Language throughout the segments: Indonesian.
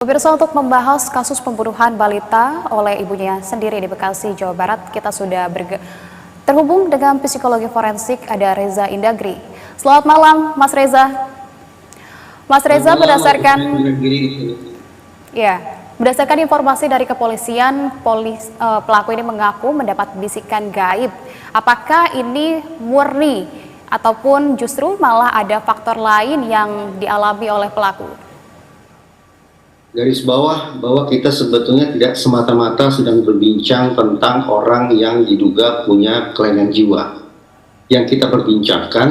Pemirsa, untuk membahas kasus pembunuhan balita oleh ibunya sendiri di Bekasi, Jawa Barat, kita sudah terhubung dengan psikologi forensik ada Reza Indagri. Selamat malam, Mas Reza. Mas Reza, berdasarkan informasi dari kepolisian, pelaku ini mengaku mendapat bisikan gaib. Apakah ini murni ataupun justru malah ada faktor lain yang dialami oleh pelaku? Garis bawah bahwa kita sebetulnya tidak semata-mata sedang berbincang tentang orang yang diduga punya kelainan jiwa. Yang kita perbincangkan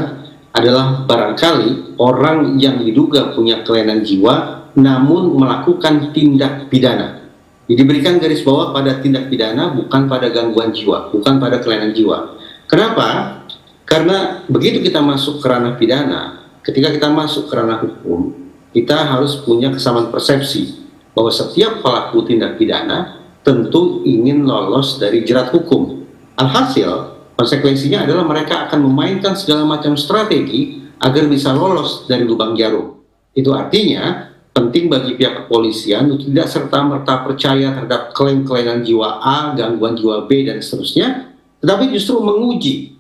adalah barangkali orang yang diduga punya kelainan jiwa namun melakukan tindak pidana. Jadi diberikan garis bawah pada tindak pidana, bukan pada gangguan jiwa, bukan pada kelainan jiwa. Kenapa? Karena begitu kita masuk ke ranah pidana, ketika kita masuk ke ranah hukum, kita harus punya kesamaan persepsi bahwa setiap pelaku tindak pidana tentu ingin lolos dari jerat hukum. Alhasil, konsekuensinya adalah mereka akan memainkan segala macam strategi agar bisa lolos dari lubang jarum. Itu artinya penting bagi pihak kepolisian untuk tidak serta-merta percaya terhadap klaim kelainan jiwa A, gangguan jiwa B, dan seterusnya, tetapi justru menguji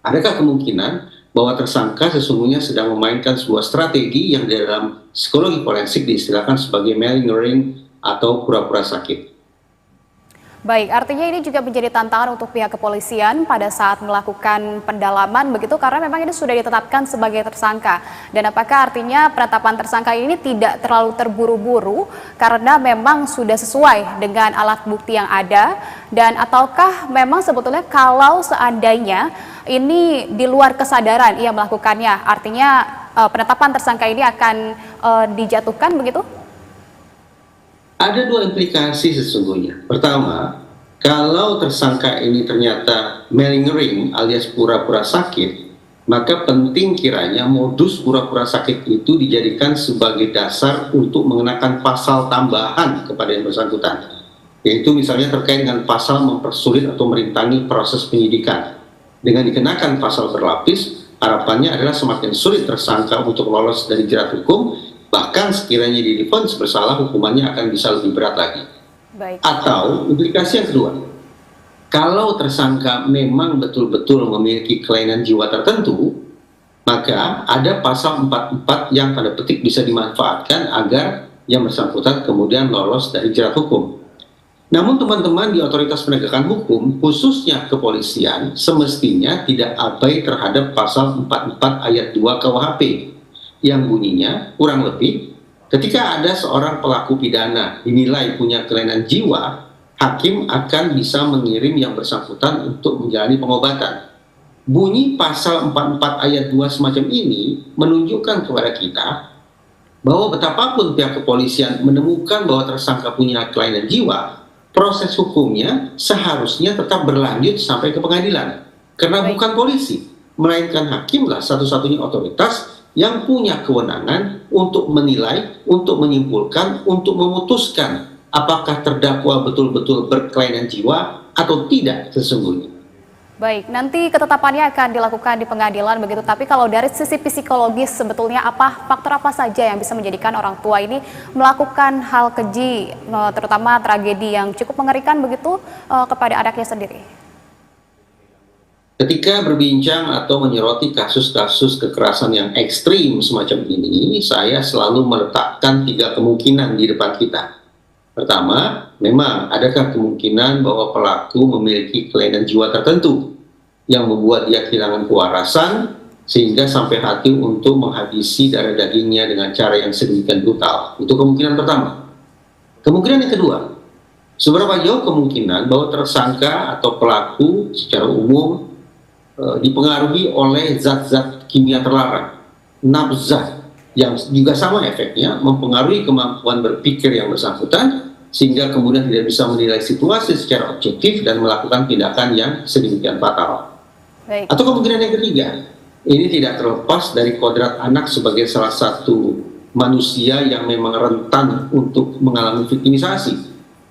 adakah kemungkinan bahwa tersangka sesungguhnya sedang memainkan sebuah strategi yang dalam psikologi forensik diistilahkan sebagai malingering atau pura-pura sakit. Baik, artinya ini juga menjadi tantangan untuk pihak kepolisian pada saat melakukan pendalaman begitu, karena memang ini sudah ditetapkan sebagai tersangka. Dan apakah artinya penetapan tersangka ini tidak terlalu terburu-buru karena memang sudah sesuai dengan alat bukti yang ada, dan ataukah memang sebetulnya kalau seandainya ini di luar kesadaran ia melakukannya, artinya penetapan tersangka ini akan dijatuhkan begitu? Ada dua implikasi sesungguhnya. Pertama, kalau tersangka ini ternyata malingering alias pura-pura sakit, maka penting kiranya modus pura-pura sakit itu dijadikan sebagai dasar untuk mengenakan pasal tambahan kepada yang bersangkutan. Yaitu misalnya terkait dengan pasal mempersulit atau merintangi proses penyidikan. Dengan dikenakan pasal berlapis, harapannya adalah semakin sulit tersangka untuk lolos dari jerat hukum. Bahkan sekiranya divonis bersalah, hukumannya akan bisa lebih berat lagi. Baik. Atau implikasi yang kedua, kalau tersangka memang betul-betul memiliki kelainan jiwa tertentu, maka ada pasal 44 yang tanda petik bisa dimanfaatkan agar yang bersangkutan kemudian lolos dari jerat hukum. Namun teman-teman di otoritas penegakan hukum, khususnya kepolisian, semestinya tidak abai terhadap pasal 44 ayat 2 KUHP. Yang bunyinya kurang lebih ketika ada seorang pelaku pidana dinilai punya kelainan jiwa, hakim akan bisa mengirim yang bersangkutan untuk menjalani pengobatan. Bunyi pasal 44 ayat 2 semacam ini menunjukkan kepada kita bahwa betapapun pihak kepolisian menemukan bahwa tersangka punya kelainan jiwa, proses hukumnya seharusnya tetap berlanjut sampai ke pengadilan. Karena bukan polisi, melainkan hakimlah satu-satunya otoritas yang punya kewenangan untuk menilai, untuk menyimpulkan, untuk memutuskan apakah terdakwa betul-betul berkelainan jiwa atau tidak sesungguhnya. Baik, nanti ketetapannya akan dilakukan di pengadilan begitu, tapi kalau dari sisi psikologis sebetulnya faktor apa saja yang bisa menjadikan orang tua ini melakukan hal keji, terutama tragedi yang cukup mengerikan begitu kepada anaknya sendiri? Ketika berbincang atau menyoroti kasus-kasus kekerasan yang ekstrim semacam ini, saya selalu meletakkan 3 kemungkinan di depan kita. Pertama, memang adakah kemungkinan bahwa pelaku memiliki kelainan jiwa tertentu yang membuat dia kehilangan kewarasan sehingga sampai hati untuk menghabisi darah dagingnya dengan cara yang sedemikian brutal. Itu kemungkinan pertama. Kemungkinan yang kedua, seberapa jauh kemungkinan bahwa tersangka atau pelaku secara umum dipengaruhi oleh zat-zat kimia terlarang, nafzat, yang juga sama efeknya mempengaruhi kemampuan berpikir yang bersangkutan sehingga kemudian tidak bisa menilai situasi secara objektif dan melakukan tindakan yang sedemikian fatal. Baik. Atau kemungkinan yang ketiga, ini tidak terlepas dari kodrat anak sebagai salah satu manusia yang memang rentan untuk mengalami viktimisasi,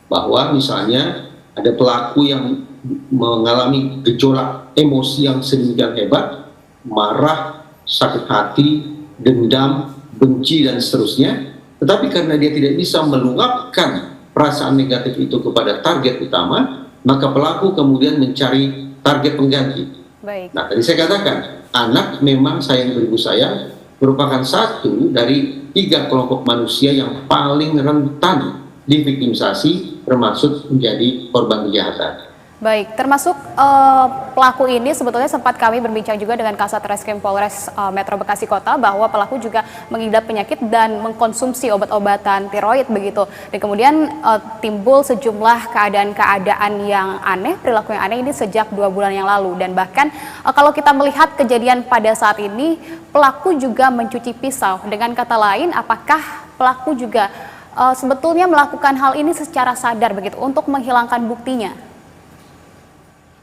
bahwa misalnya ada pelaku yang mengalami gejolak emosi yang sedemikian hebat, marah, sakit hati, dendam, benci, dan seterusnya, tetapi karena dia tidak bisa meluapkan perasaan negatif itu kepada target utama, maka pelaku kemudian mencari target pengganti. Baik. Nah, tadi saya katakan, anak memang sayang beribu sayang merupakan satu dari 3 kelompok manusia yang paling rentan diviktimisasi, termasuk menjadi korban kejahatan. Baik, termasuk pelaku ini sebetulnya sempat kami berbincang juga dengan Kasat Reskrim Polres Metro Bekasi Kota bahwa pelaku juga mengidap penyakit dan mengkonsumsi obat-obatan tiroid begitu. Dan kemudian timbul sejumlah keadaan-keadaan yang aneh, perilaku yang aneh ini sejak 2 bulan yang lalu. Dan bahkan kalau kita melihat kejadian pada saat ini, pelaku juga mencuci pisau. Dengan kata lain, apakah pelaku juga sebetulnya melakukan hal ini secara sadar begitu untuk menghilangkan buktinya?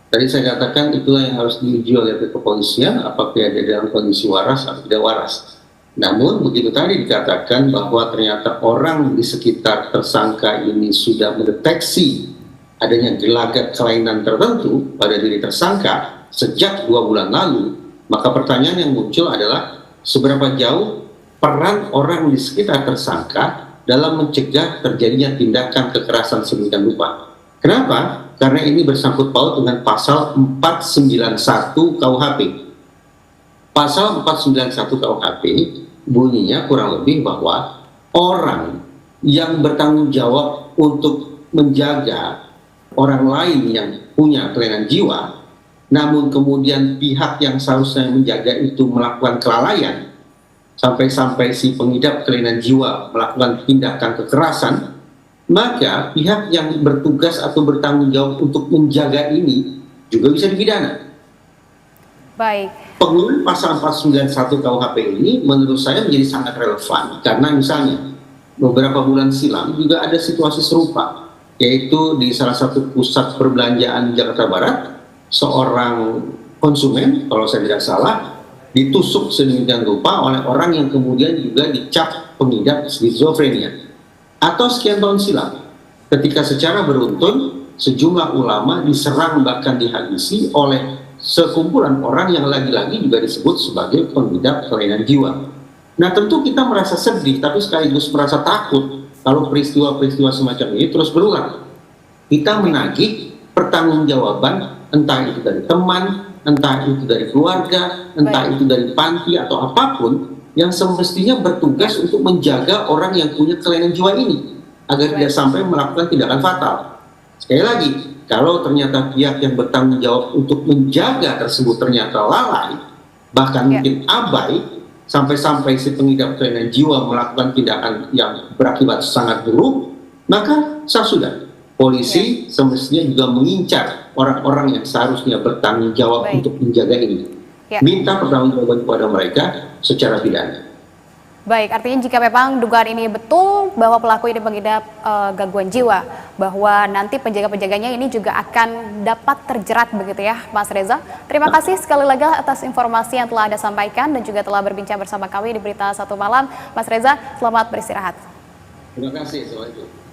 Tadi saya katakan itulah yang harus diuji oleh kepolisian, apakah dia dalam kondisi waras atau tidak waras. Namun begitu tadi dikatakan bahwa ternyata orang di sekitar tersangka ini sudah mendeteksi adanya gelagat kelainan tertentu pada diri tersangka sejak 2 bulan lalu, maka pertanyaan yang muncul adalah seberapa jauh peran orang di sekitar tersangka dalam mencegah terjadinya tindakan kekerasan sedemikian rupa. Kenapa? Karena ini bersangkut paut dengan pasal 491 KUHP. Pasal 491 KUHP bunyinya kurang lebih bahwa orang yang bertanggung jawab untuk menjaga orang lain yang punya kelainan jiwa, namun kemudian pihak yang seharusnya menjaga itu melakukan kelalaian, sampai-sampai si pengidap kelainan jiwa melakukan tindakan kekerasan, maka pihak yang bertugas atau bertanggung jawab untuk menjaga ini juga bisa dipidana. Baik. Penggunaan pasal 491 KUHP ini menurut saya menjadi sangat relevan karena misalnya beberapa bulan silam juga ada situasi serupa, yaitu di salah satu pusat perbelanjaan Jakarta Barat, seorang konsumen, kalau saya tidak salah, ditusuk sedemikian rupa oleh orang yang kemudian juga dicap pengidap skizofrenia. Atau sekian tahun silam, ketika secara beruntun sejumlah ulama diserang bahkan dihabisi oleh sekumpulan orang yang lagi-lagi juga disebut sebagai pengidap kelainan jiwa. Nah, tentu kita merasa sedih tapi sekaligus merasa takut kalau peristiwa-peristiwa semacam ini terus berulang. Kita menagih pertanggungjawaban, entah itu dari teman, entah itu dari keluarga, entah itu dari panti atau apapun, yang semestinya bertugas untuk menjaga orang yang punya kelainan jiwa ini agar tidak sampai melakukan tindakan fatal. Sekali lagi, kalau ternyata pihak yang bertanggung jawab untuk menjaga tersebut ternyata lalai, bahkan mungkin abai, sampai-sampai si pengidap kelainan jiwa melakukan tindakan yang berakibat sangat buruk, maka sudah polisi semestinya juga mengincar orang-orang yang seharusnya bertanggung jawab untuk menjaga ini. Minta pertanggungjawaban kepada mereka secara pidana. Baik, artinya jika memang dugaan ini betul bahwa pelaku ini mengidap gangguan jiwa, bahwa nanti penjaga-penjaganya ini juga akan dapat terjerat begitu ya, Mas Reza. Terima kasih sekali lagi atas informasi yang telah Anda sampaikan dan juga telah berbincang bersama kami di Berita Satu Malam. Mas Reza, selamat beristirahat. Terima kasih. Assalamualaikum.